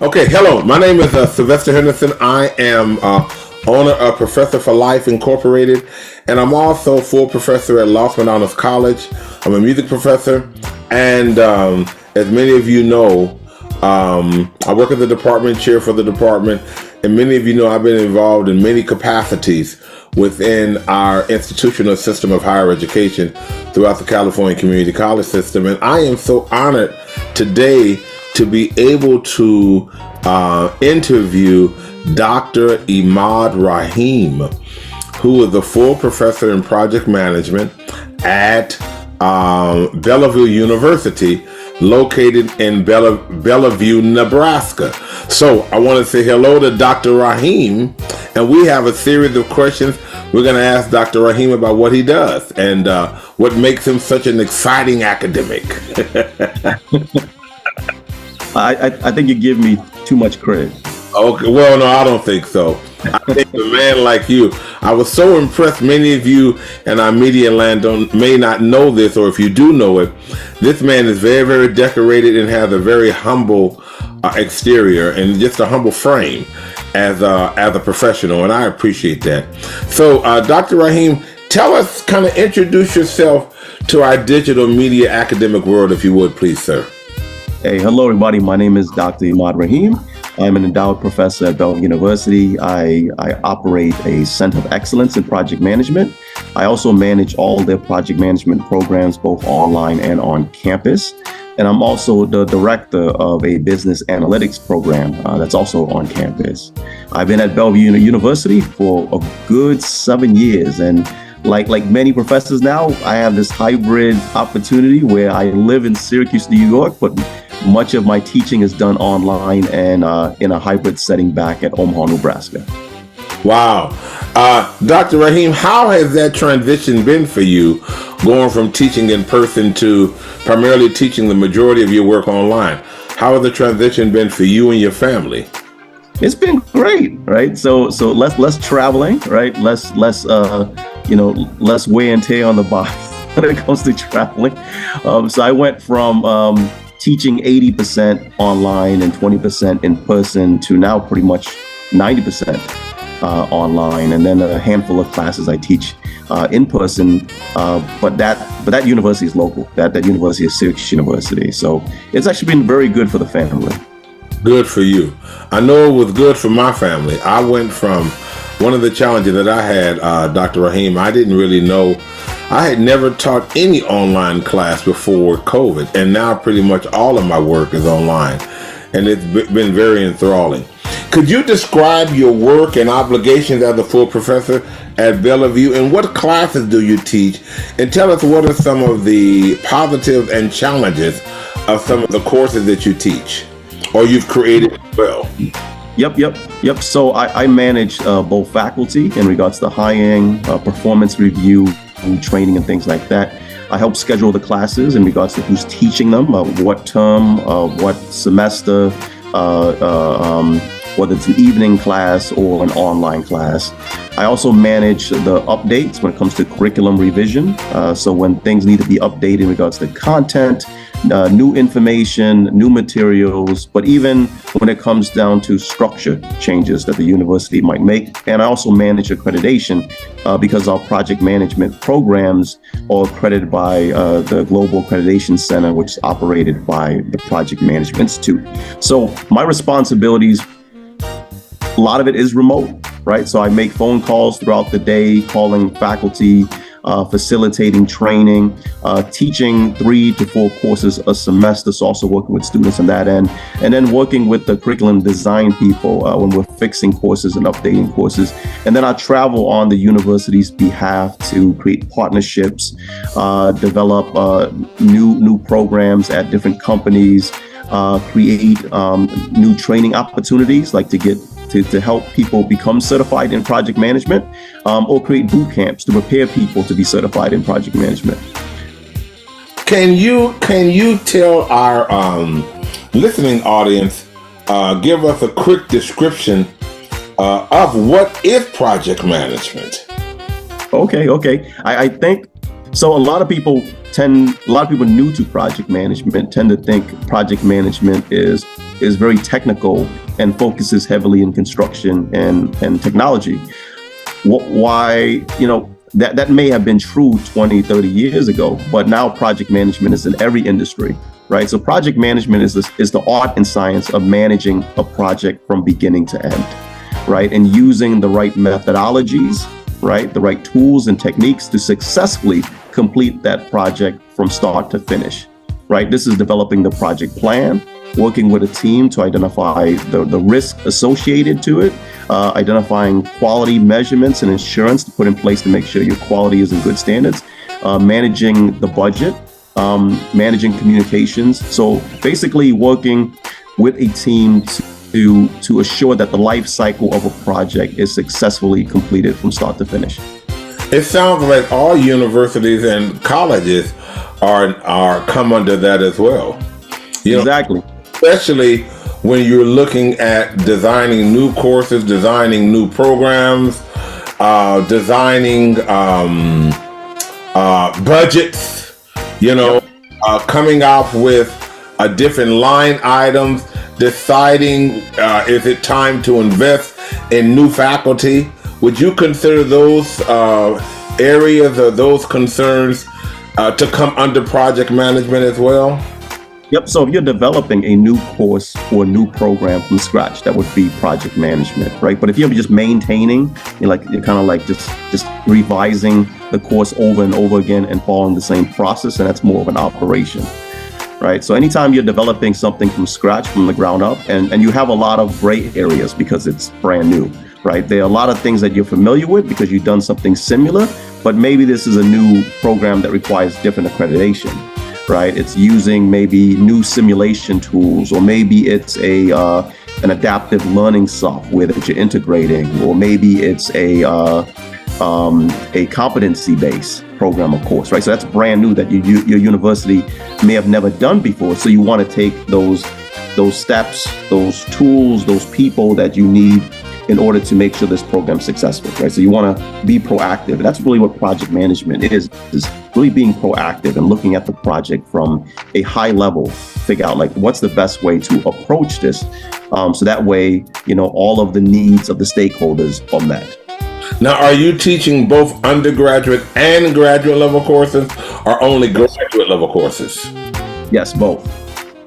Okay, hello. My name is Silvester Henderson. I am owner of Professor for Life Incorporated, and I'm also full professor at Losman Honors College. I'm a music professor, and as many of you know, I work as the department chair for the department, and many of you know I've been involved in many capacities within our institutional system of higher education throughout the California Community College system, and I am so honored today to be able to interview Dr. Emad Rahim, who is a full professor in project management at Bellevue University, located in Bellevue, Nebraska. So I want to say hello to Dr. Rahim, and we have a series of questions we're going to ask Dr. Rahim about what he does and what makes him such an exciting academic. I think you give me too much credit. Okay, well, no, I don't think so. I think a man like you, I was so impressed. Many of you in our media land may not know this, or if you do know it, this man is very, very decorated and has a very humble exterior and just a humble frame as a professional, and I appreciate that. So, Dr. Rahim, tell us, kind of introduce yourself to our digital media academic world, if you would, please, sir. Hey, hello, everybody. My name is Dr. Emad Rahim. I'm an endowed professor at Bellevue University. I operate a Center of Excellence in Project Management. I also manage all their project management programs, both online and on campus. And I'm also the director of a business analytics program that's also on campus. I've been at Bellevue University for a good 7 years. And like many professors now, I have this hybrid opportunity where I live in Syracuse, New York, but much of my teaching is done online and in a hybrid setting back at Omaha, Nebraska. Wow. Dr. Rahim, how has that transition been for you, going from teaching in person to primarily teaching the majority of your work online? How has the transition been for you and your family? It's been great, right? So less traveling, right? Less wear and tear on the body when it comes to traveling. So I went from teaching 80% online and 20% in person to now pretty much 90% online, and then a handful of classes I teach in person. But that university is local. That university is Syracuse University. So it's actually been very good for the family. Good for you. I know it was good for my family. I went from one of the challenges that I had, Dr. Rahim, I didn't really know. I had never taught any online class before COVID, and now pretty much all of my work is online, and it's been very enthralling. Could you describe your work and obligations as a full professor at Bellevue, and what classes do you teach? And tell us what are some of the positives and challenges of some of the courses that you teach or you've created as well. Yep. So I manage both faculty in regards to hiring, performance review, training, and things like that. I help schedule the classes in regards to who's teaching them, what term, what semester, whether it's an evening class or an online class. I also manage the updates when it comes to curriculum revision. So when things need to be updated in regards to content, new information, new materials, but even when it comes down to structure changes that the university might make. And I also manage accreditation because our project management programs are accredited by the Global Accreditation Center, which is operated by the Project Management Institute. So my responsibilities, a lot of it is remote, right? So I make phone calls throughout the day, calling faculty, facilitating training, teaching 3 to 4 courses a semester, so also working with students on that end, and then working with the curriculum design people when we're fixing courses and updating courses. And then I travel on the university's behalf to create partnerships, develop new programs at different companies, create new training opportunities, like to help people become certified in project management, or create boot camps to prepare people to be certified in project management. Can you tell our listening audience, give us a quick description of what is project management? Okay. I think so. A lot of people new to project management tend to think project management is is very technical and focuses heavily in construction and technology. Why, that may have been true 20, 30 years ago, but now project management is in every industry, right? So project management is the art and science of managing a project from beginning to end, right? And using the right methodologies, right? The right tools and techniques to successfully complete that project from start to finish, right? This is developing the project plan, working with a team to identify the risk associated to it, identifying quality measurements and insurance to put in place to make sure your quality is in good standards, managing the budget, managing communications. So basically working with a team to assure that the life cycle of a project is successfully completed from start to finish. It sounds like all universities and colleges are come under that as well. Exactly. Especially when you're looking at designing new courses, designing new programs, designing budgets, coming up with different line items, deciding is it time to invest in new faculty. Would you consider those areas or those concerns to come under project management as well? Yep. So if you're developing a new course or a new program from scratch, that would be project management, right? But if you're just maintaining, you're kind of like just revising the course over and over again and following the same process, and that's more of an operation, right? So anytime you're developing something from scratch, from the ground up, and you have a lot of gray areas because it's brand new, right? There are a lot of things that you're familiar with because you've done something similar, but maybe this is a new program that requires different accreditation. Right, it's using maybe new simulation tools, or maybe it's an adaptive learning software that you're integrating, or maybe it's a competency-based program, of course, right? So that's brand new that your university may have never done before. So you want to take those steps, those tools, those people that you need in order to make sure this program's successful, right? So you want to be proactive. And that's really what project management is really being proactive and looking at the project from a high level, figure out what's the best way to approach this. So that way, all of the needs of the stakeholders are met. Now, are you teaching both undergraduate and graduate level courses, or only graduate level courses? Yes, both.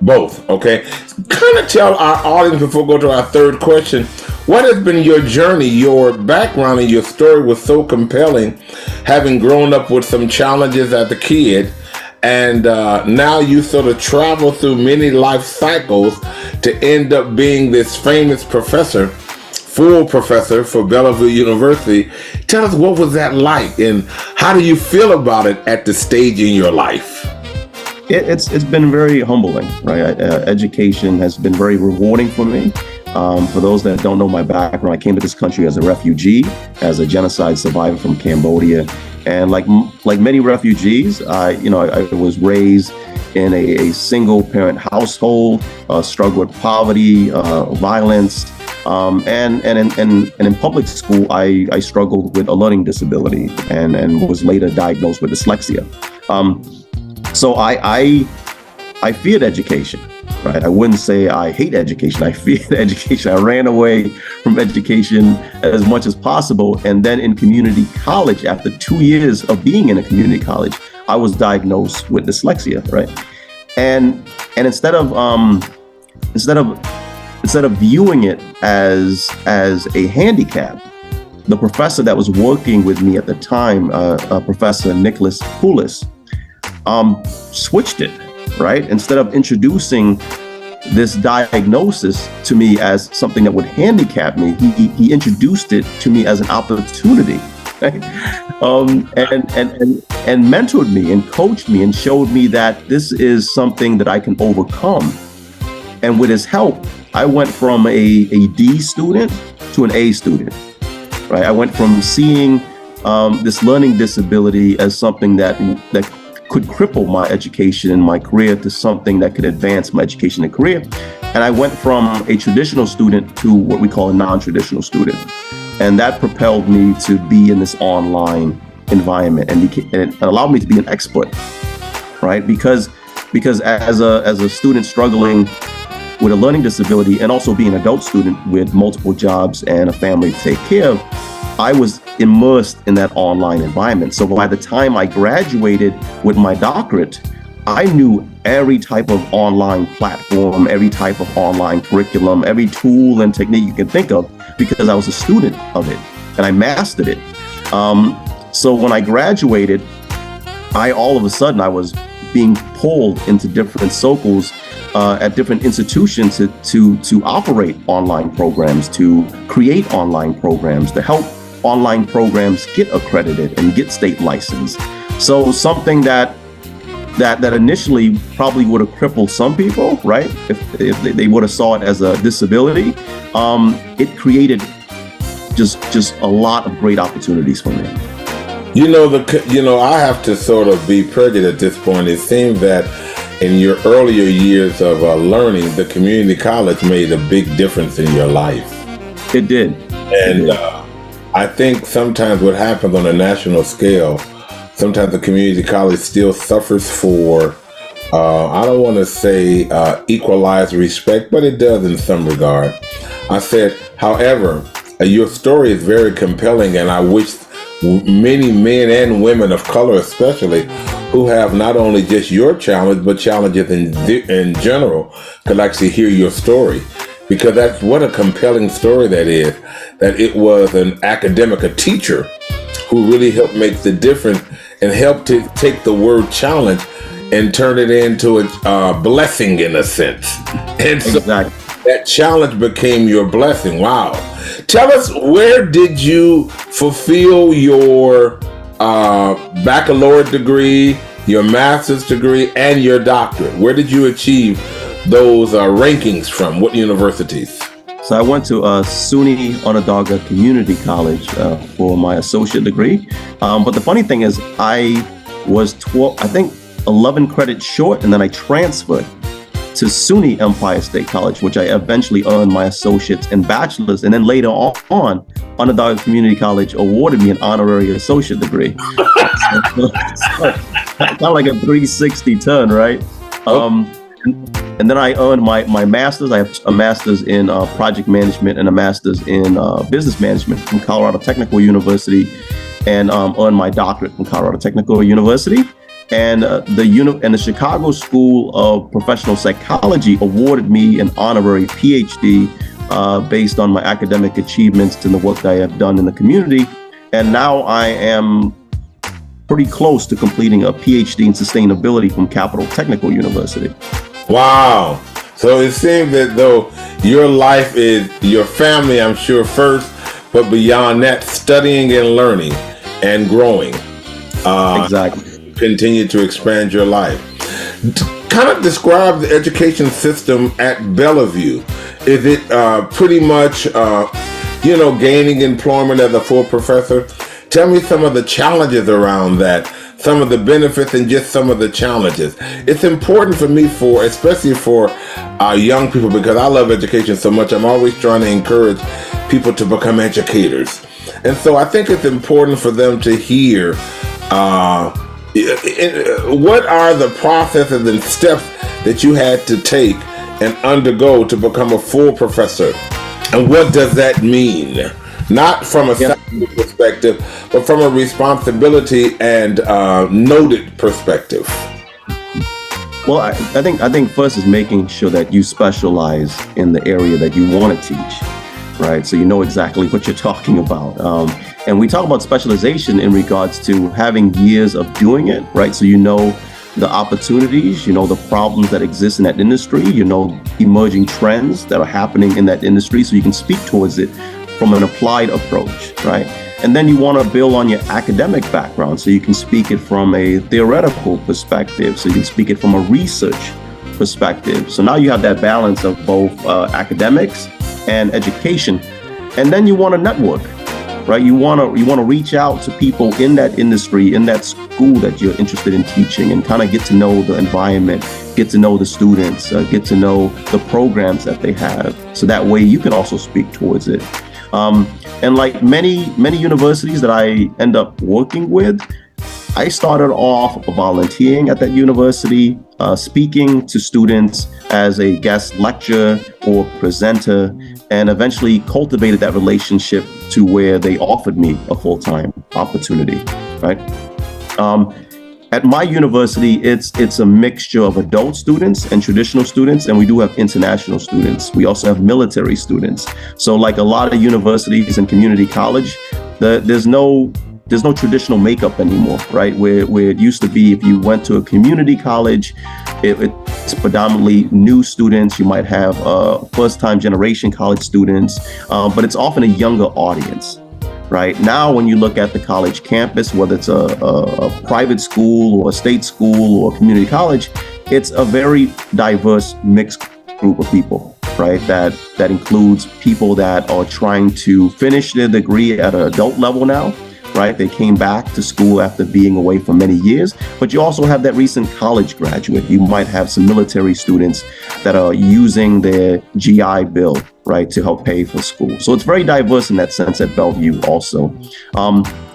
Both, okay. Kind of tell our audience before we go to our third question, what has been your journey? Your background and your story was so compelling, having grown up with some challenges as a kid, and now you sort of travel through many life cycles to end up being this famous professor, full professor for Bellevue University. Tell us, what was that like, and how do you feel about it at this stage in your life? It's been very humbling, right? Education has been very rewarding for me. For those that don't know my background, I came to this country as a refugee, as a genocide survivor from Cambodia, and like many refugees, I was raised in a single parent household, struggled with poverty, violence, and in public school, I struggled with a learning disability and was later diagnosed with dyslexia. So I feared education, right? I wouldn't say I hate education. I feared education. I ran away from education as much as possible. And then in community college, after 2 years of being in a community college, I was diagnosed with dyslexia, right? And instead of viewing it as a handicap, the professor that was working with me at the time, Professor Nicholas Poulis, switched it, right? Instead of introducing this diagnosis to me as something that would handicap me, he introduced it to me as an opportunity, right? And mentored me and coached me and showed me that this is something that I can overcome. And with his help, I went from a D student to an A student, right? I went from seeing this learning disability as something that could cripple my education and my career to something that could advance my education and career. And I went from a traditional student to what we call a non-traditional student. And that propelled me to be in this online environment, and it allowed me to be an expert, right? Because as a student struggling with a learning disability and also being an adult student with multiple jobs and a family to take care of, I was immersed in that online environment. So by the time I graduated with my doctorate, I knew every type of online platform, every type of online curriculum, every tool and technique you can think of, because I was a student of it and I mastered it. So when I graduated, all of a sudden I was being pulled into different circles at different institutions to operate online programs, to create online programs, to help online programs get accredited and get state licensed. So something that initially probably would have crippled some people, right? If they would have saw it as a disability, it created just a lot of great opportunities for me. I have to sort of be prejudiced at this point. It seems that in your earlier years of learning, the community college made a big difference in your life. It did. And I think sometimes what happens on a national scale, sometimes the community college still suffers for, I don't want to say equalized respect, but it does in some regard. I said, however, your story is very compelling, and I wish many men and women of color especially, who have not only just your challenge, but challenges in general, could actually hear your story. Because that's what a compelling story that is, that it was an academic, a teacher, who really helped make the difference and helped to take the word challenge and turn it into a blessing in a sense. And so exactly. That challenge became your blessing. Wow. Tell us, where did you fulfill your baccalaureate degree, your master's degree, and your doctorate? Where did you achieve those rankings from? What universities? So I went to SUNY Onondaga Community College for my associate degree. But the funny thing is, I was 11 credits short, and then I transferred to SUNY Empire State College, which I eventually earned my associates and bachelor's. And then later on, Onondaga Community College awarded me an honorary associate degree. so kind of like a 360 turn, right? And then I earned my master's. I have a master's in project management and a master's in business management from Colorado Technical University, and earned my doctorate from Colorado Technical University. And the Chicago School of Professional Psychology awarded me an honorary PhD based on my academic achievements and the work that I have done in the community. And now I am pretty close to completing a PhD in sustainability from Capital Technical University. Wow. So it seems that though your life is your family, I'm sure, first, but beyond that, studying and learning and growing. Exactly. Continue to expand your life. Kind of describe the education system at Bellevue. Is it pretty much, gaining employment as a full professor? Tell me some of the challenges around that, some of the benefits, and just some of the challenges. It's important for me, especially for young people, because I love education so much. I'm always trying to encourage people to become educators. And so I think it's important for them to hear what are the processes and steps that you had to take and undergo to become a full professor? And what does that mean? Not from a salary perspective, but from a responsibility and noted perspective. Well, I think first is making sure that you specialize in the area that you want to teach, right? So you know exactly what you're talking about. And we talk about specialization in regards to having years of doing it, right? So you know the opportunities, you know the problems that exist in that industry, you know emerging trends that are happening in that industry, so you can speak towards it from an applied approach, right? And then you want to build on your academic background, so you can speak it from a theoretical perspective, so you can speak it from a research perspective. So now you have that balance of both academics and education. And then you want to network, right? You want to reach out to people in that industry, in that school that you're interested in teaching, and kind of get to know the environment, get to know the students, get to know the programs that they have. So that way you can also speak towards it. And like many universities that I end up working with, I started off volunteering at that university, speaking to students as a guest lecturer or presenter, and eventually cultivated that relationship to where they offered me a full-time opportunity, right? At my university, it's a mixture of adult students and traditional students, and we do have international students. We also have military students. So like a lot of universities and community college, there's no traditional makeup anymore, right? Where it used to be, if you went to a community college, it's predominantly new students. You might have first-time generation college students, but it's often a younger audience. Right now, when you look at the college campus, whether it's a private school or a state school or a community college, it's a very diverse mixed group of people, right? That includes people that are trying to finish their degree at an adult level now, right? They came back to school after being away for many years, but you also have that recent college graduate. You might have some military students that are using their GI Bill, right, to help pay for school. So it's very diverse in that sense at Bellevue also.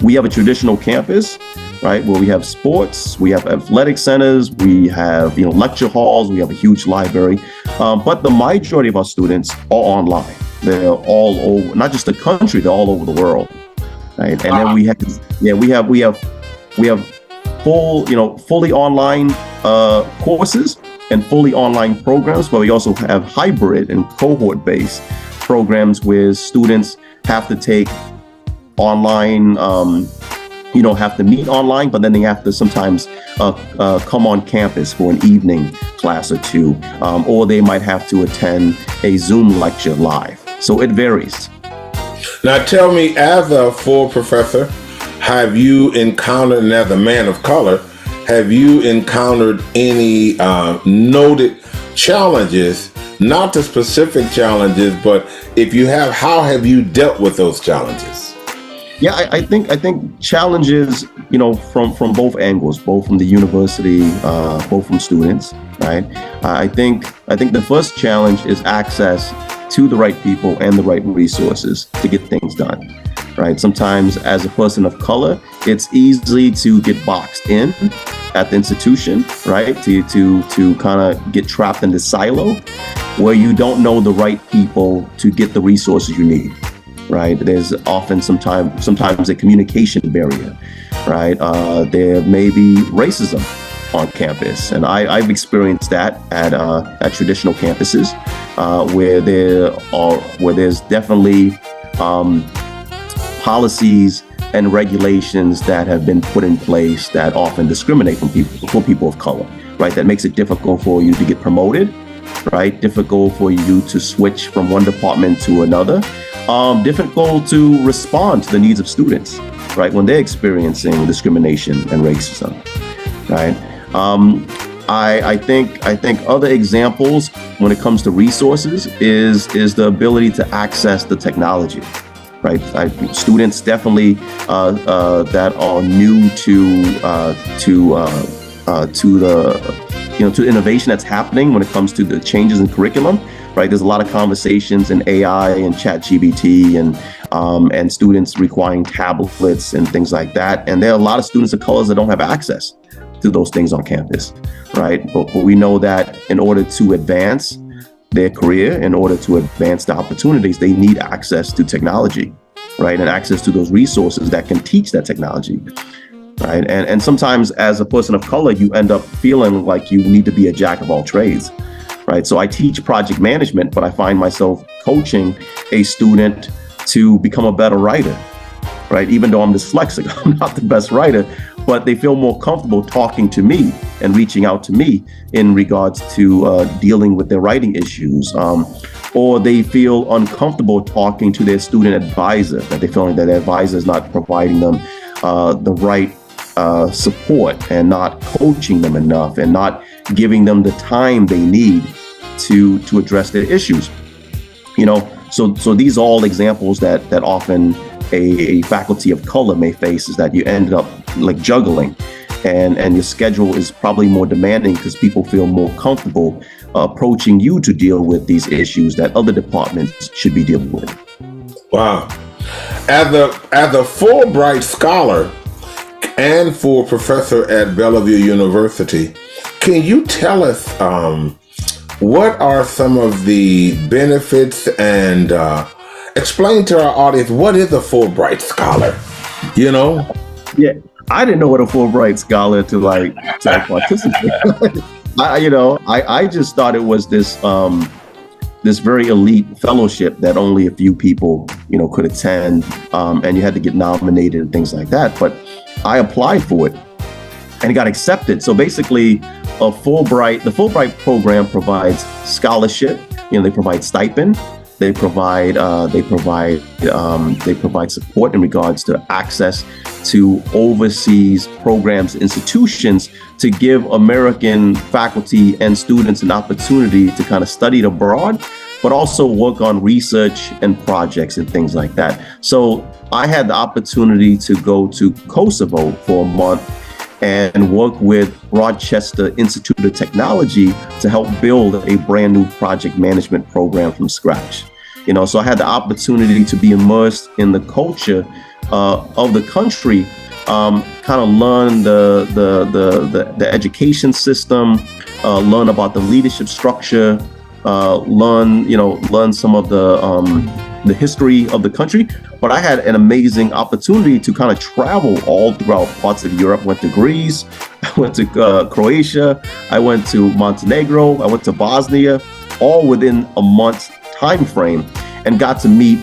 We have a traditional campus, right, where we have sports, we have athletic centers, we have, lecture halls, we have a huge library, but the majority of our students are online. They're all over, not just the country, they're all over the world. Right. And then we have fully online courses and fully online programs, but we also have hybrid and cohort-based programs where students have to take online, have to meet online, but then they have to sometimes come on campus for an evening class or two, or they might have to attend a Zoom lecture live. So it varies. Now tell me, as a full professor, have you encountered, and as a man of color, have you encountered any noted challenges, not the specific challenges, but if you have, how have you dealt with those challenges? Yeah, I think challenges, from both angles, both from the university, both from students, right? I think the first challenge is access to the right people and the right resources to get things done, right? Sometimes as a person of color, it's easy to get boxed in at the institution, right? To kind of get trapped in this silo where you don't know the right people to get the resources you need, right? There's often sometimes a communication barrier, right? There may be racism on campus, and I've experienced that at traditional campuses, where there's definitely policies and regulations that have been put in place that often discriminate for people of color, right? That makes it difficult for you to get promoted, right? Difficult for you to switch from one department to another, difficult to respond to the needs of students, right? When they're experiencing discrimination and racism, right? I think other examples when it comes to resources is the ability to access the technology, right? Students definitely that are new to innovation that's happening when it comes to the changes in curriculum, right? There's a lot of conversations in AI and ChatGPT and students requiring tablets and things like that. And there are a lot of students of colors that don't have access to those things on campus, right? But we know that in order to advance their career, in order to advance the opportunities, they need access to technology, right? And access to those resources that can teach that technology, right? And sometimes as a person of color, you end up feeling like you need to be a jack of all trades, right? So I teach project management, but I find myself coaching a student to become a better writer, right? Even though I'm dyslexic, I'm not the best writer, but they feel more comfortable talking to me and reaching out to me in regards to dealing with their writing issues, or they feel uncomfortable talking to their student advisor, that they feel like that their advisor is not providing them the right support and not coaching them enough and not giving them the time they need to address their issues. So these are all examples that often a faculty of color may face, is that you end up like juggling, and your schedule is probably more demanding because people feel more comfortable approaching you to deal with these issues that other departments should be dealing with. Wow. As a Fulbright Scholar, and for professor at Bellevue University. Can you tell us what are some of the benefits and explain to our audience what is a Fulbright Scholar? You know? Yeah, I didn't know what a Fulbright Scholar to participate. I just thought it was this this very elite fellowship that only a few people, could attend, and you had to get nominated and things like that. But I applied for it and got accepted. So basically, the Fulbright program provides scholarship. They provide stipend. They provide support in regards to access to overseas programs, institutions, to give American faculty and students an opportunity to kind of study abroad, but also work on research and projects and things like that. So I had the opportunity to go to Kosovo for a month and work with Rochester Institute of Technology to help build a brand new project management program from scratch. So I had the opportunity to be immersed in the culture of the country, kind of learn the education system, learn about the leadership structure, learn some of the history of the country. But I had an amazing opportunity to kind of travel all throughout parts of Europe. Went to Greece, I went to Croatia, I went to Montenegro, I went to Bosnia, all within a month's time frame, and got to meet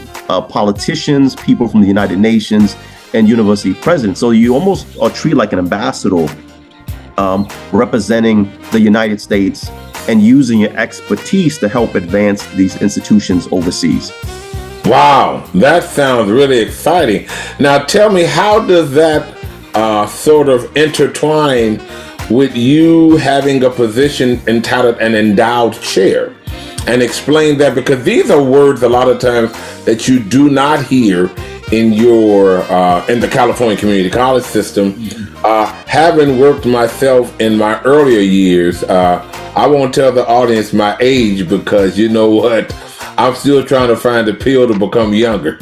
politicians, people from the United Nations, and university presidents. So you almost are treated like an ambassador, representing the United States and using your expertise to help advance these institutions overseas. Wow, that sounds really exciting. Now tell me, how does that sort of intertwine with you having a position entitled an endowed chair? And explain that, because these are words a lot of times that you do not hear in in the California community college system. Having worked myself in my earlier years, I won't tell the audience my age, because you know what? I'm still trying to find a pill to become younger.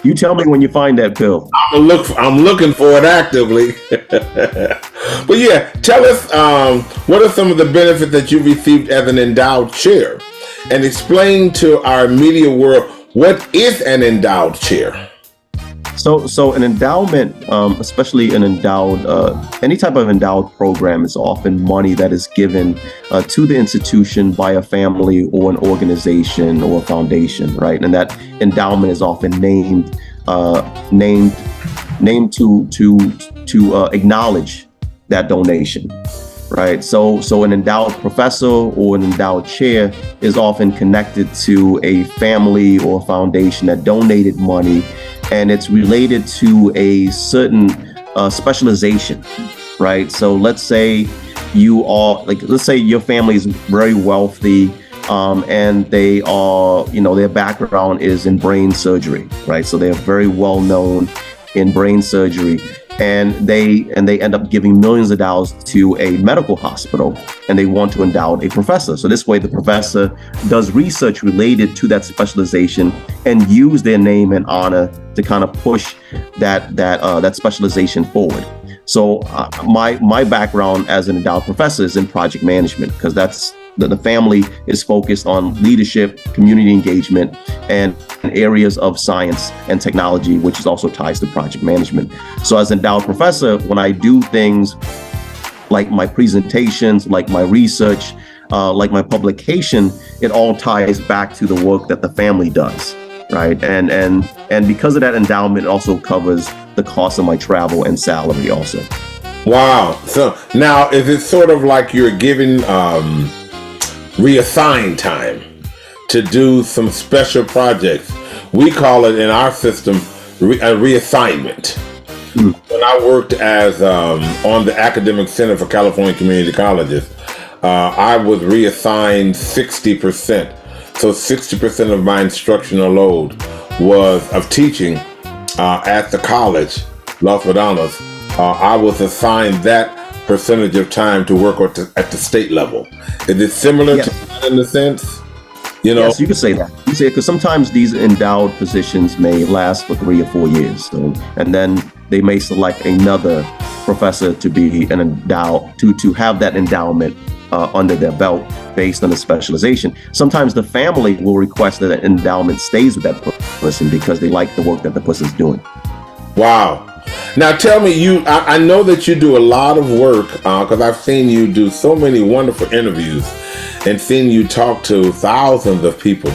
You tell me when you find that pill. I'm looking for it actively. But yeah, tell us what are some of the benefits that you received as an endowed chair, and explain to our media world, what is an endowed chair? So an endowment, especially an endowed, any type of endowed program, is often money that is given to the institution by a family or an organization or a foundation, right? And that endowment is often named to acknowledge that donation, right? So an endowed professor or an endowed chair is often connected to a family or foundation that donated money, and it's related to a certain specialization, right? So let's say let's say your family is very wealthy, and they are, their background is in brain surgery, right? So they're very well known in brain surgery, and they end up giving millions of dollars to a medical hospital, and they want to endow a professor. So this way, the professor does research related to that specialization and use their name and honor to kind of push that specialization forward. So my background as an endowed professor is in project management, because that's the family is focused on leadership, community engagement, and areas of science and technology, which is also ties to project management. So as an endowed professor, when I do things like my presentations, like my research, like my publication, it all ties back to the work that the family does, right? And because of that endowment, it also covers the cost of my travel and salary also. Wow. So now, is it sort of like you're given reassigned time to do some special projects? We call it in our system a reassignment. When I worked as on the Academic Center for California Community Colleges, I was reassigned 60%. So 60% of my instructional load was of teaching at the college, Los Medanos. I was assigned that percentage of time to work at the state level. Is it similar to that in a sense? You know? Yes, you could say that. You say because sometimes these endowed positions may last for 3 or 4 years, and then they may select another professor to be an endowed to have that endowment under their belt based on the specialization. Sometimes the family will request that an endowment stays with that person because they like the work that the person's doing. Wow. Now tell me, I know that you do a lot of work because I've seen you do so many wonderful interviews and seen you talk to thousands of people.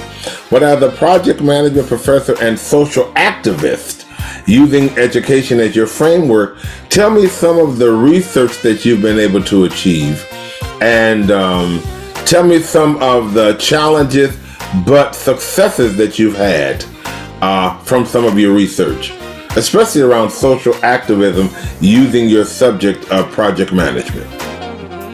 But as a project management professor and social activist, using education as your framework, tell me some of the research that you've been able to achieve, and tell me some of the challenges but successes that you've had from some of your research, especially around social activism using your subject of project management.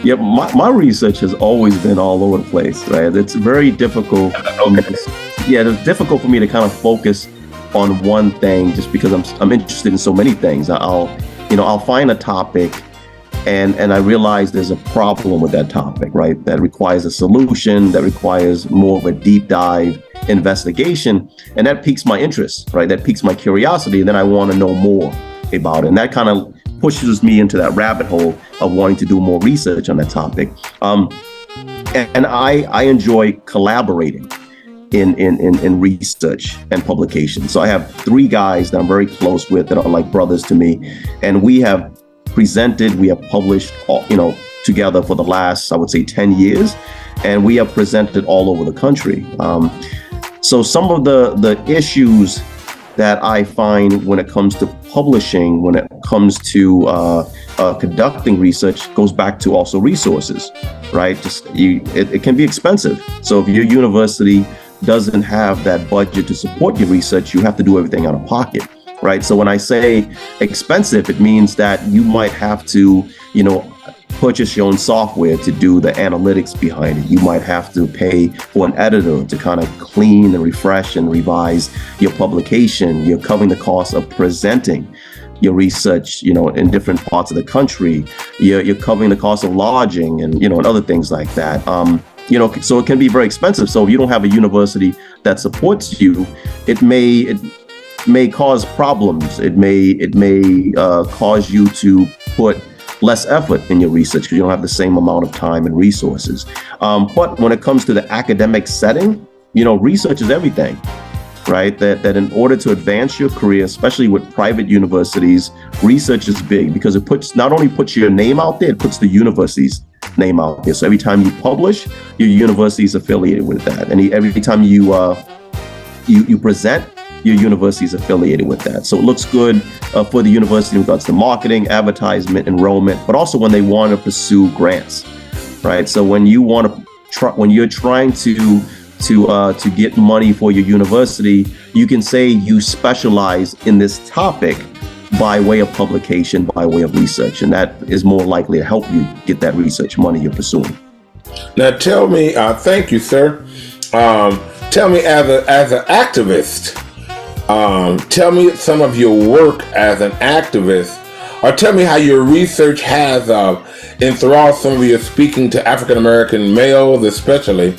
Yeah, my research has always been all over the place, right? It's very difficult. It's difficult for me to kind of focus on one thing just because I'm interested in so many things. I'll find a topic and I realize there's a problem with that topic, right? That requires a solution, that requires more of a deep dive investigation, and that piques my interest, right? That piques my curiosity, and then I want to know more about it. And that kind of pushes me into that rabbit hole of wanting to do more research on that topic. And I enjoy collaborating in research and publication. So I have 3 guys that I'm very close with that are like brothers to me, and we have published, together for the last, I would say, 10 years, and we have presented all over the country. So some of the issues that I find when it comes to publishing, when it comes to conducting research, goes back to also resources, right? It can be expensive. So if your university doesn't have that budget to support your research, you have to do everything out of pocket, right? So when I say expensive, it means that you might have to, purchase your own software to do the analytics behind it. You might have to pay for an editor to kind of clean and refresh and revise your publication. You're covering the cost of presenting your research, in different parts of the country. You're covering the cost of lodging and, and other things like that. So it can be very expensive. So if you don't have a university that supports you, it may cause problems. It may cause you to put less effort in your research because you don't have the same amount of time and resources. But when it comes to the academic setting, research is everything, right? That in order to advance your career, especially with private universities, research is big because it not only puts your name out there, it puts the university's name out there. So every time you publish, your university is affiliated with that. And every time you present, your university is affiliated with that. So it looks good for the university in regards to marketing, advertisement, enrollment, but also when they want to pursue grants, right? So when you're trying to get money for your university, you can say you specialize in this topic by way of publication, by way of research, and that is more likely to help you get that research money you're pursuing. Now tell me, thank you, sir. Tell me, as an activist, tell me some of your work as an activist, or tell me how your research has enthralled some of your speaking to African American males, especially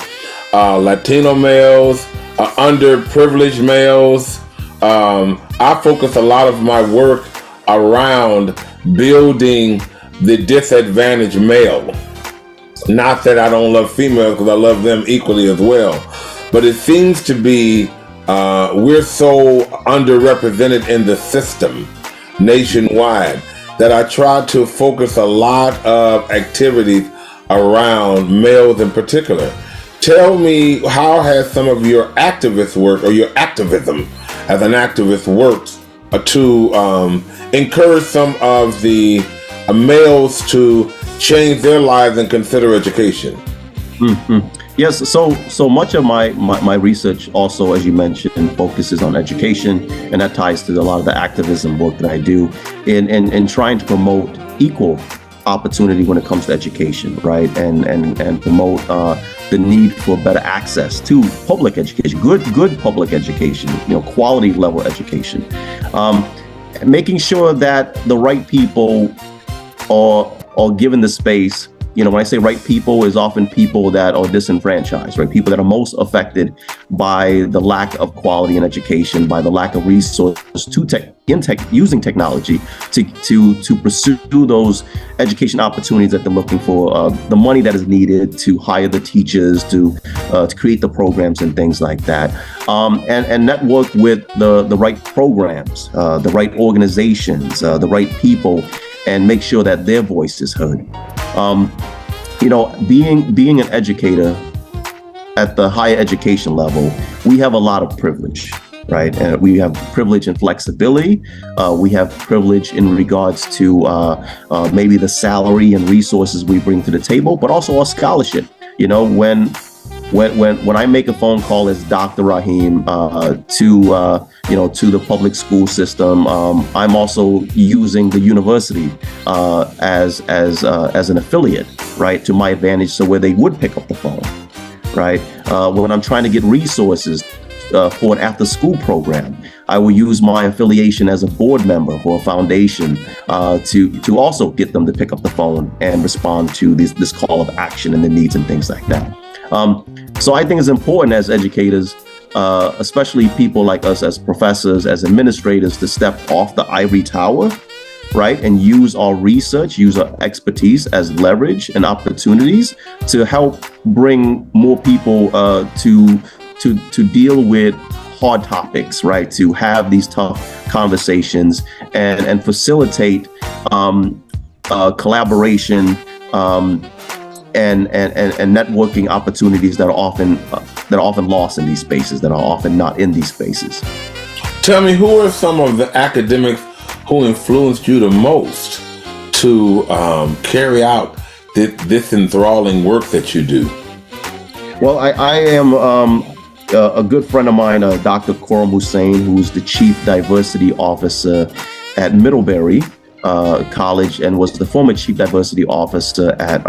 Latino males, underprivileged males. I focus a lot of my work around building the disadvantaged male. Not that I don't love females, because I love them equally as well, but it seems to be we're so underrepresented in the system nationwide that I try to focus a lot of activities around males in particular. Tell me, how has some of your activist work or your activism as an activist worked to encourage some of the males to change their lives and consider education? Mm-hmm. Yes, so much of my research also, as you mentioned, focuses on education, and that ties to a lot of the activism work that I do in trying to promote equal opportunity when it comes to education, right? And promote the need for better access to public education, good public education, quality level education, making sure that the right people are given the space when I say right people, is often people that are disenfranchised, right? People that are most affected by the lack of quality in education, by the lack of resources using technology to pursue those education opportunities that they're looking for, the money that is needed to hire the teachers, to create the programs and things like that, and network with the right programs, the right organizations, the right people, and make sure that their voice is heard. Being an educator at the higher education level, we have a lot of privilege, right? And we have privilege and flexibility. We have privilege in regards to maybe the salary and resources we bring to the table, but also our scholarship. When I make a phone call as Dr. Rahim to the public school system, I'm also using the university as an affiliate, right, to my advantage, so where they would pick up the phone, right? When I'm trying to get resources for an after-school program, I will use my affiliation as a board member for a foundation to also get them to pick up the phone and respond to this call of action and the needs and things like that. So I think it's important as educators, especially people like us as professors, as administrators, to step off the ivory tower, right, and use our research, use our expertise as leverage and opportunities to help bring more people to deal with hard topics, right, to have these tough conversations and facilitate collaboration and networking opportunities that are often lost in these spaces, that are often not in these spaces. Tell me, who are some of the academics who influenced you the most to carry out this enthralling work that you do? Well, I am a good friend of mine, Dr. Khurram Hussain, who's the Chief Diversity Officer at Middlebury College and was the former Chief Diversity Officer at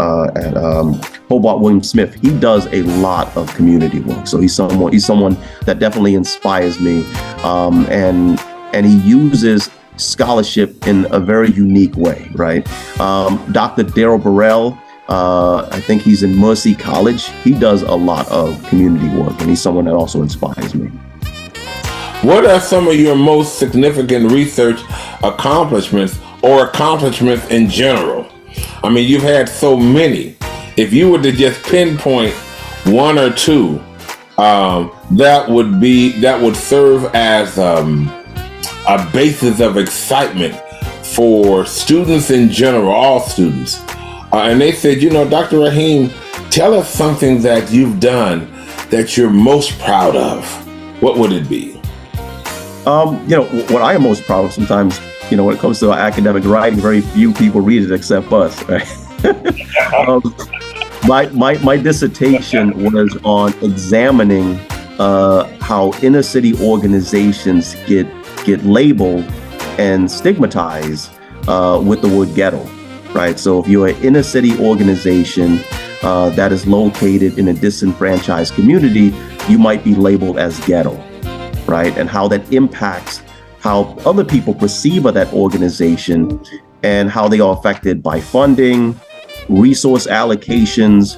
Hobart William Smith. He does a lot of community work, so he's someone that definitely inspires me, and he uses scholarship in a very unique way, right? Dr. Daryl Burrell, I think he's in Mercy College. He does a lot of community work, and he's someone that also inspires me. What are some of your most significant research accomplishments or accomplishments in general? I mean, you've had so many. If you were to just pinpoint one or two, that would serve as a basis of excitement for students in general, all students. And they said, Dr. Rahim, tell us something that you've done that you're most proud of. What would it be? What I am most proud of sometimes, when it comes to our academic writing, very few people read it except us, right? My dissertation was on examining how inner city organizations get labeled and stigmatized with the word ghetto, right? So if you're an inner city organization that is located in a disenfranchised community, you might be labeled as ghetto, right? And how that impacts how other people perceive of that organization and how they are affected by funding, resource allocations,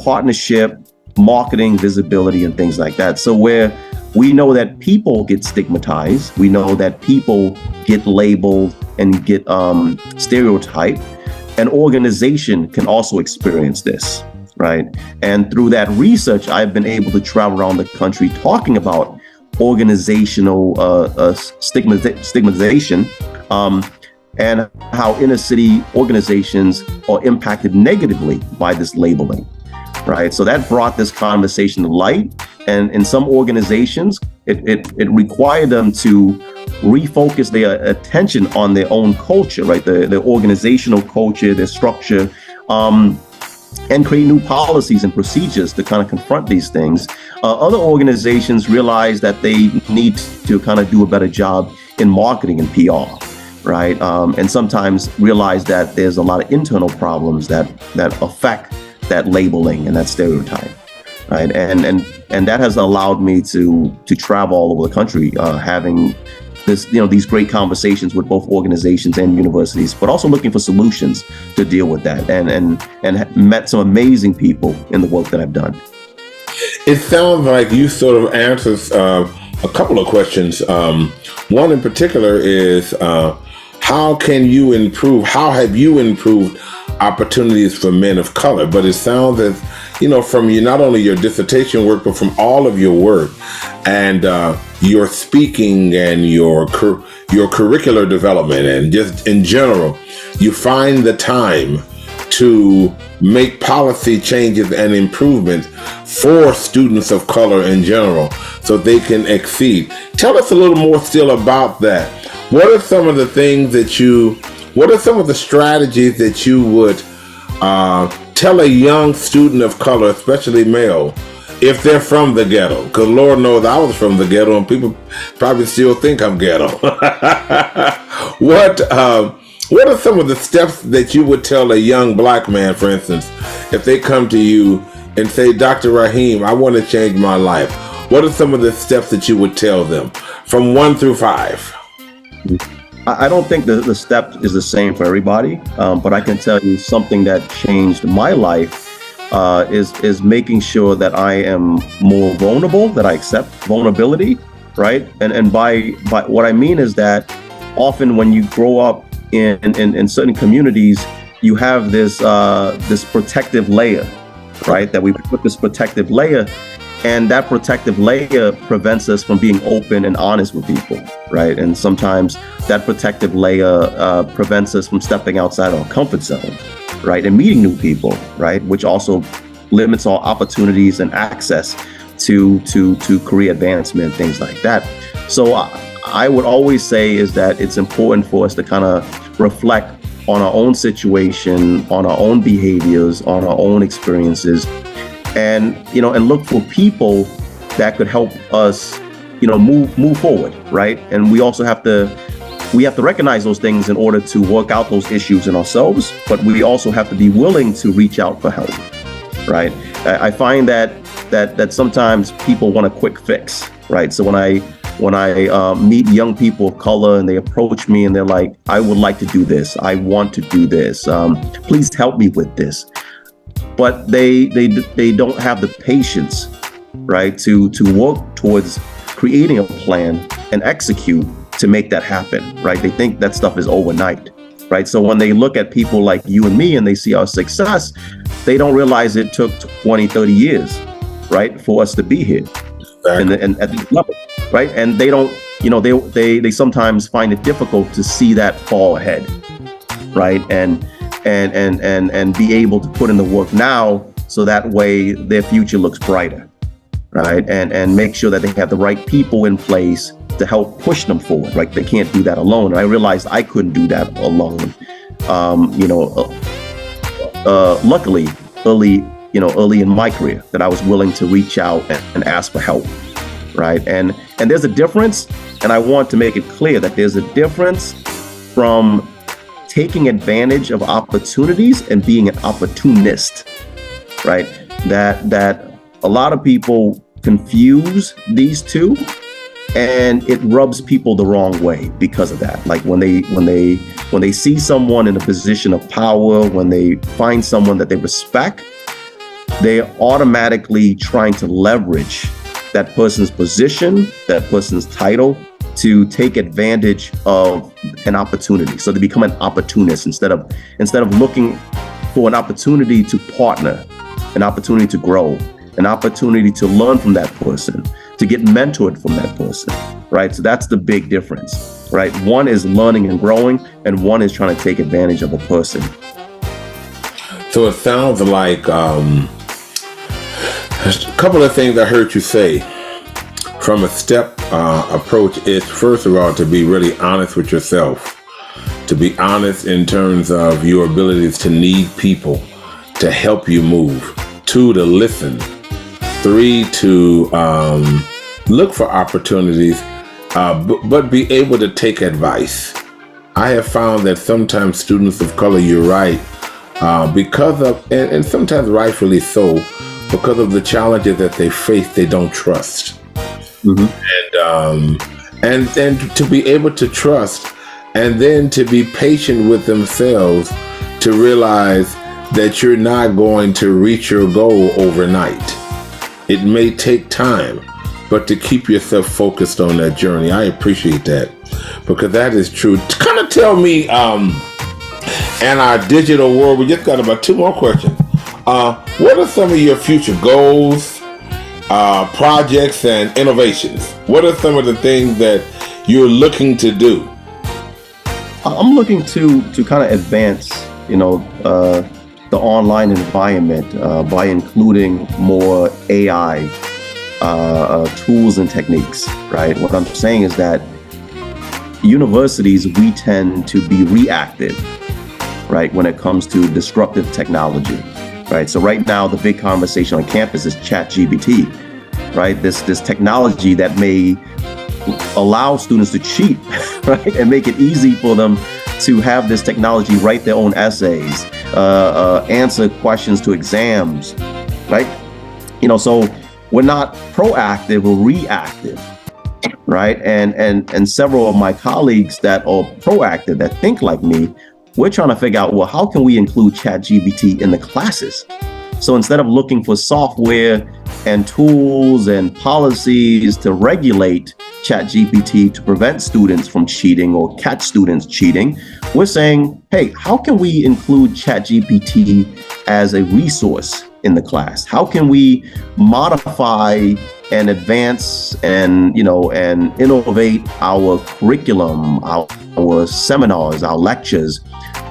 partnership, marketing, visibility, and things like that. So where we know that people get stigmatized, we know that people get labeled and get stereotyped, an organization can also experience this, right? And through that research, I've been able to travel around the country talking about organizational stigmatization and how inner city organizations are impacted negatively by this labeling, right? So that brought this conversation to light. And in some organizations, it required them to refocus their attention on their own culture, right? Their organizational culture, their structure, and create new policies and procedures to kind of confront these things. Other organizations realize that they need to kind of do a better job in marketing and PR, right? And sometimes realize that there's a lot of internal problems that affect that labeling and that stereotype, right? And that has allowed me to travel all over the country, having these great conversations with both organizations and universities, but also looking for solutions to deal with that, and met some amazing people in the work that I've done. It sounds like you sort of answers a couple of questions. One in particular is how have you improved opportunities for men of color? But it sounds as, from not only your dissertation work, but from all of your work and your speaking and your curricular development and just in general, you find the time to make policy changes and improvements for students of color in general so they can exceed. Tell us a little more still about that. What are some of the strategies that you would tell a young student of color, especially male, if they're from the ghetto? Because Lord knows I was from the ghetto and people probably still think I'm ghetto. What are some of the steps that you would tell a young black man, for instance, if they come to you and say, Dr. Rahim, I want to change my life? What are some of the steps that you would tell them from 1 through 5? I don't think the step is the same for everybody, but I can tell you something that changed my life is making sure that I am more vulnerable, that I accept vulnerability, right? And by what I mean is that often when you grow up in certain communities, you have this protective layer, right? That we put this protective layer, and that protective layer prevents us from being open and honest with people, right? And sometimes that protective layer prevents us from stepping outside our comfort zone, right? And meeting new people, right? Which also limits our opportunities and access to career advancement, things like that. So I would always say is that it's important for us to kind of reflect on our own situation, on our own behaviors, on our own experiences, and look for people that could help us, move forward, right? And we also have to recognize those things in order to work out those issues in ourselves, but we also have to be willing to reach out for help, right? I find that sometimes people want a quick fix, right? So when I meet young people of color and they approach me and they're like, I would like to do this. I want to do this. Please help me with this. But they don't have the patience, right, to work towards creating a plan and execute to make that happen, right? They think that stuff is overnight, right? So when they look at people like you and me and they see our success, they don't realize it took 20, 30 years, right, for us to be here and at this level. Right. And they don't, they sometimes find it difficult to see that far ahead. Right. And be able to put in the work now so that way their future looks brighter. Right. And make sure that they have the right people in place to help push them forward. Right. They can't do that alone. And I realized I couldn't do that alone. Luckily, early in my career that I was willing to reach out and ask for help. Right. And there's a difference. And I want to make it clear that there's a difference from taking advantage of opportunities and being an opportunist. Right. That a lot of people confuse these two, and it rubs people the wrong way because of that. Like when they see someone in a position of power, when they find someone that they respect, they're automatically trying to leverage that person's position, that person's title, to take advantage of an opportunity. So they become an opportunist instead of looking for an opportunity to partner, an opportunity to grow, an opportunity to learn from that person, to get mentored from that person, right? So that's the big difference, right? One is learning and growing, and one is trying to take advantage of a person. So it sounds like a couple of things I heard you say from a step approach is, first of all, to be really honest with yourself, to be honest in terms of your abilities to need people to help you move. 2, to listen. 3, to look for opportunities, but be able to take advice. I have found that sometimes students of color, you're right, because of, and sometimes rightfully so, because of the challenges that they face, they don't trust. Mm-hmm. and to be able to trust, and then to be patient with themselves, to realize that you're not going to reach your goal overnight. It may take time, but to keep yourself focused on that journey. I appreciate that, because that is true. Kind of tell me, in our digital world, we just got about 2 more questions. What are some of your future goals, projects, and innovations? What are some of the things that you're looking to do? I'm looking to kind of advance, the online environment by including more AI tools and techniques, right? What I'm saying is that universities, we tend to be reactive, right, when it comes to disruptive technology, right? So right now, the big conversation on campus is ChatGPT, right? This technology that may allow students to cheat, right, and make it easy for them to have this technology write their own essays, answer questions to exams, right? So we're not proactive, we're reactive, right? And several of my colleagues that are proactive, that think like me, we're trying to figure out, well, how can we include ChatGPT in the classes? So instead of looking for software and tools and policies to regulate ChatGPT to prevent students from cheating or catch students cheating, we're saying, hey, how can we include ChatGPT as a resource in the class? How can we modify and advance and innovate our curriculum, our seminars, our lectures,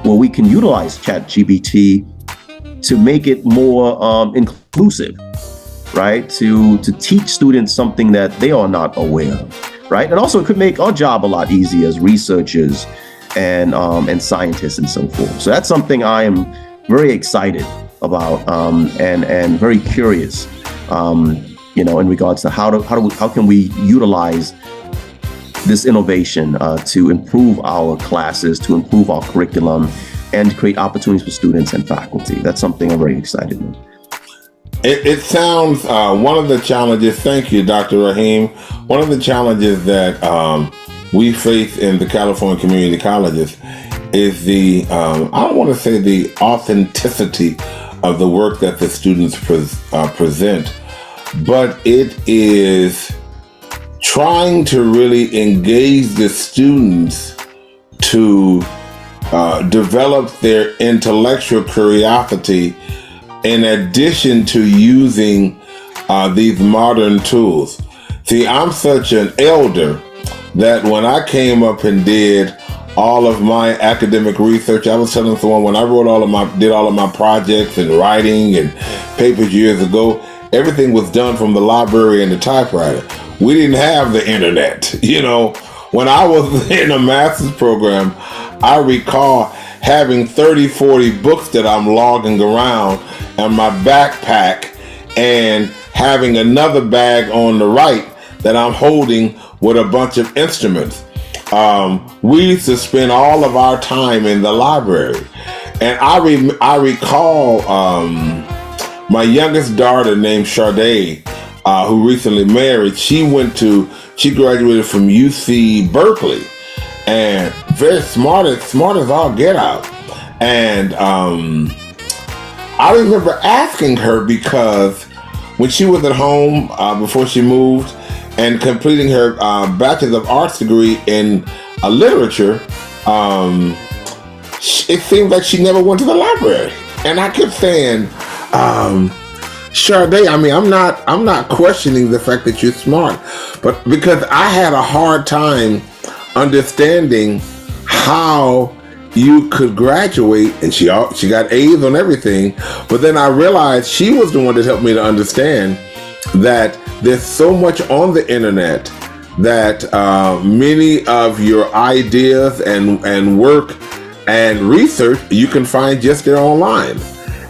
where we can utilize ChatGPT to make it more inclusive, right? To teach students something that they are not aware of, right? And also it could make our job a lot easier as researchers and scientists and so forth. So that's something I am very excited about and very curious, in regards to how can we utilize this innovation to improve our classes, to improve our curriculum, and to create opportunities for students and faculty. That's something I'm very excited about. It sounds, one of the challenges, thank you, Dr. Rahim, one of the challenges that we face in the California community colleges is the, I don't want to say the authenticity of the work that the students present, but it is trying to really engage the students to develop their intellectual curiosity in addition to using these modern tools. See, I'm such an elder that when I came up and did all of my academic research, I was telling someone when I did all of my projects and writing and papers years ago, everything was done from the library and the typewriter. We didn't have the internet. When I was in a master's program, I recall having 30, 40 books that I'm logging around in my backpack and having another bag on the right that I'm holding with a bunch of instruments. We used to spend all of our time in the library. And I recall my youngest daughter named Sade, who recently married, she graduated from UC Berkeley, and very smart as all get out. And I remember asking her, because when she was at home before she moved and completing her Bachelor of Arts degree in literature, it seemed like she never went to the library. And I kept saying, Sade, I'm not questioning the fact that you're smart, but because I had a hard time understanding how you could graduate, and she got A's on everything, but then I realized she was the one that helped me to understand that there's so much on the internet that many of your ideas and work and research you can find just there online.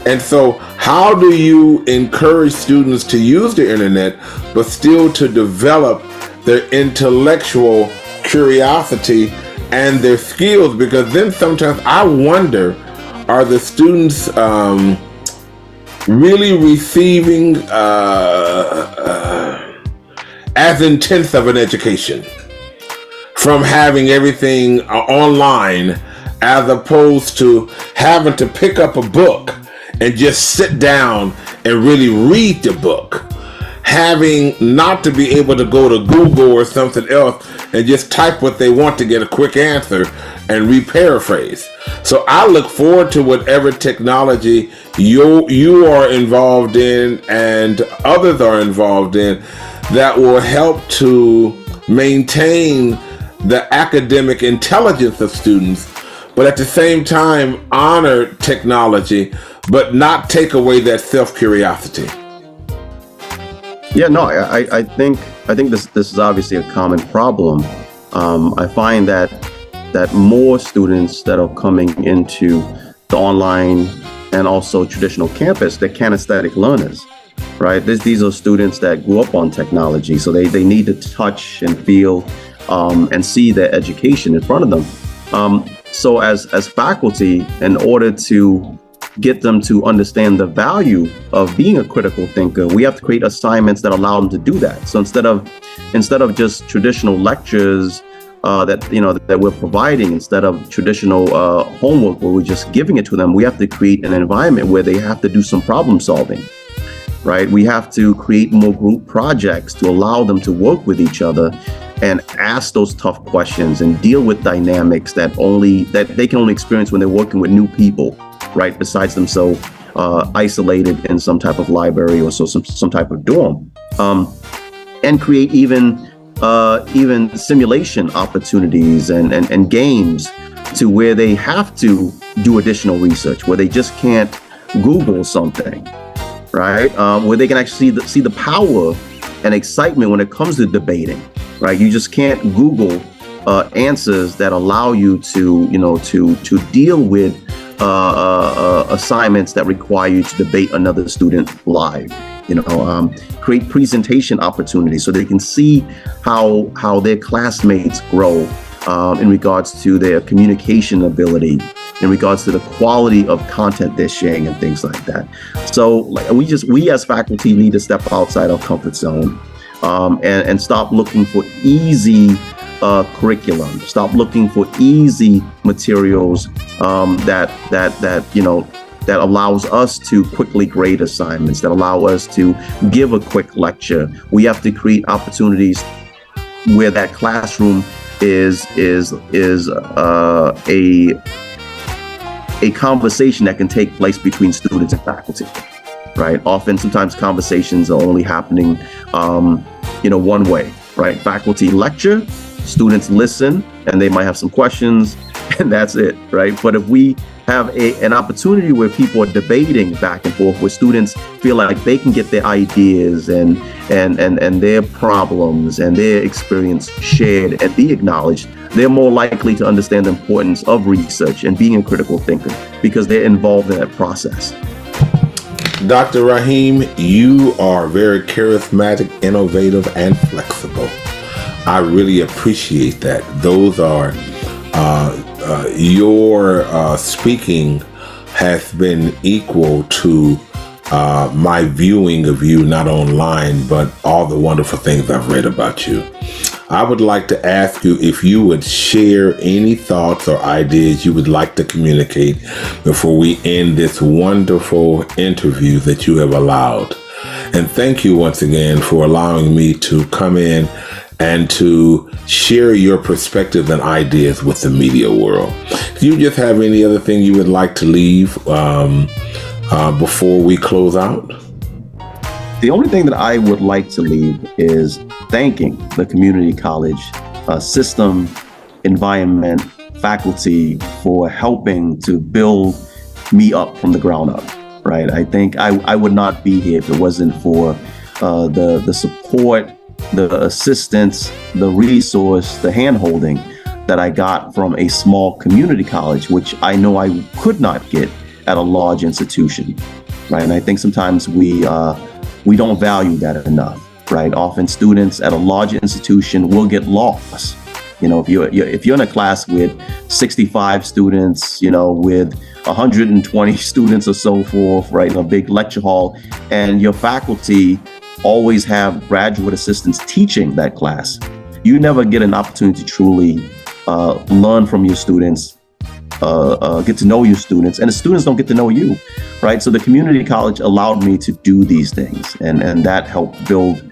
And so how do you encourage students to use the internet but still to develop their intellectual curiosity and their skills? Because then sometimes I wonder, are the students really receiving as intense of an education? from having everything online, as opposed to having to pick up a book and just sit down and really read the book. Having not to be able to go to Google or something else and just type what they want to get a quick answer and re-paraphrase. So I look forward to whatever technology you are involved in and others are involved in that will help to maintain the academic intelligence of students, but at the same time honor technology, but not take away that self-curiosity. Yeah, no, I think this is obviously a common problem. I find that more students that are coming into the online and also traditional campus, they're kinesthetic learners, right? These are students that grew up on technology, so they need to touch and feel and see their education in front of them. So as faculty, in order to get them to understand the value of being a critical thinker, we have to create assignments that allow them to do that. So instead of just traditional lectures that we're providing, instead of traditional homework where we're just giving it to them, we have to create an environment where they have to do some problem solving, right? We have to create more group projects to allow them to work with each other and ask those tough questions and deal with dynamics that they can only experience when they're working with new people, right? Besides themselves isolated in some type of library or some type of dorm, and create even simulation opportunities and games to where they have to do additional research, where they just can't Google something, right? Where they can actually see the power and excitement when it comes to debating, right? You just can't Google answers that allow you to deal with assignments that require you to debate another student live. Create presentation opportunities so they can see how their classmates grow in regards to their communication ability, in regards to the quality of content they're sharing and things like that. So we as faculty need to step outside our comfort zone and stop looking for easy curriculum, stop looking for easy materials that allows us to quickly grade assignments, that allow us to give a quick lecture. We have to create opportunities where that classroom is a conversation that can take place between students and faculty, right? Sometimes conversations are only happening, one way, right? Faculty lecture, students listen, and they might have some questions, and that's it, right? But if we have an opportunity where people are debating back and forth, where students feel like they can get their ideas and their problems and their experience shared and be acknowledged, they're more likely to understand the importance of research and being a critical thinker because they're involved in that process. Dr. Rahim, you are very charismatic, innovative, and flexible. I really appreciate that. Those are your speaking has been equal to my viewing of you, not online, but all the wonderful things I've read about you. I would like to ask you if you would share any thoughts or ideas you would like to communicate before we end this wonderful interview that you have allowed. And thank you once again for allowing me to come in and to share your perspectives and ideas with the media world. Do you just have any other thing you would like to leave before we close out? The only thing that I would like to leave is thanking the community college system, environment, faculty for helping to build me up from the ground up, right? I think I would not be here if it wasn't for the support, the assistance, the resource, the hand-holding that I got from a small community college, which I know I could not get at a large institution, right? And I think sometimes we don't value that enough, right? Often students at a large institution will get lost. If you're in a class with 65 students, with 120 students or so forth, right, in a big lecture hall, and your faculty always have graduate assistants teaching that class, you never get an opportunity to truly learn from your students, get to know your students, and the students don't get to know you, right? So the community college allowed me to do these things, and that helped build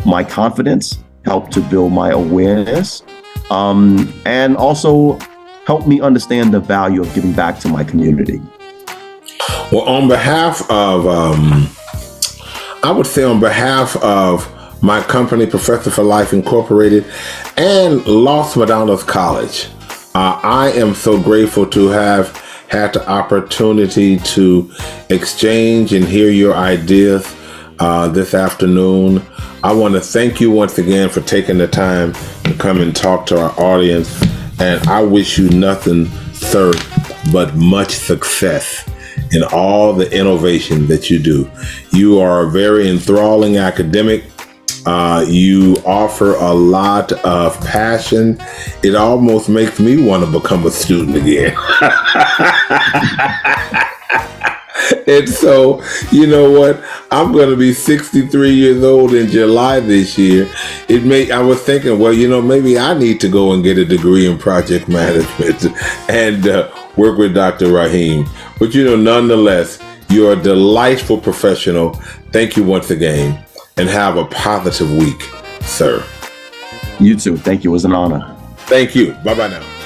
my confidence, helped to build my awareness, and also helped me understand the value of giving back to my community. Well, on behalf of, I would say on behalf of my company, Professor for Life Incorporated, and Los Medanos College, I am so grateful to have had the opportunity to exchange and hear your ideas this afternoon. I want to thank you once again for taking the time to come and talk to our audience, and I wish you nothing, sir, but much success in all the innovation that you do. You are a very enthralling academic. You offer a lot of passion. It almost makes me want to become a student again. And so, you know what? I'm going to be 63 years old in July this year. I was thinking, well, you know, maybe I need to go and get a degree in project management and work with Dr. Rahim. But, you know, nonetheless, you're a delightful professional. Thank you once again, and have a positive week, sir. You too. Thank you. It was an honor. Thank you. Bye-bye now.